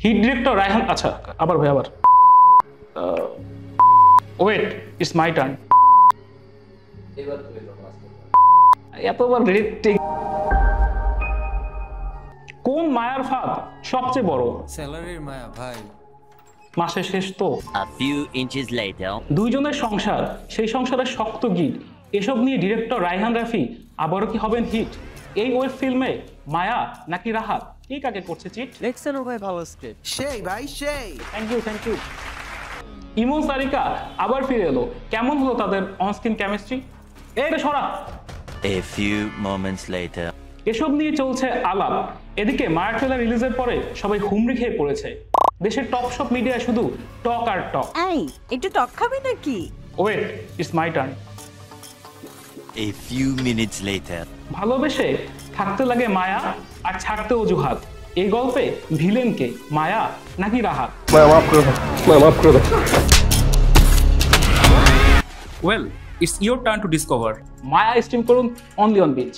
Hit director Raihan, আচ্ছা আবার ভাই আবার ওয়েট, ইটস মাই টার্ন। এতবার কোন মায়ার ফাঁদ সবচেয়ে বড়? স্যালারির মায়া ভাই। মাসের শেষ তো। A few inches later. দুইজনের সংসার, সেই সংসারের শক্ত গিট, এসব নিয়ে ডিরেক্টর রায়হান রাফি আবারও কি হবেন হিট? এই ওয়েব ফিল্মে মায়া নাকি রাহাত, কে কাকে করছে চিট? দেখছেন ও ভাই ভালো স্ক্রিপ্ট। সেই ভাই সেই। Thank you. ইমন সারিকা আবার ফিরে এলো, কেমন হলো তাদের অনস্ক্রিন কেমিস্ট্রি? এটা সরা। A few moments later. এসব নিয়ে চলছে আলাপ। এদিকে মায়া ট্রেলার রিলিজের পরে সবাই হুমড়ি খেয়ে পড়েছে। দেশের টপ সব মিডিয়া শুধু টক আর টক। এই একটু টক খাবি নাকি? Wait, it's my turn. A few minutes later. ভালোবেসে থাকতে লাগে মায়া আর ছাড়তে অজুহাত। এই গল্পে ভিলেন কে, মায়া নাকি Rahat? Well, it's your turn to discover. Maya stream করুন অনলি অন বিচ।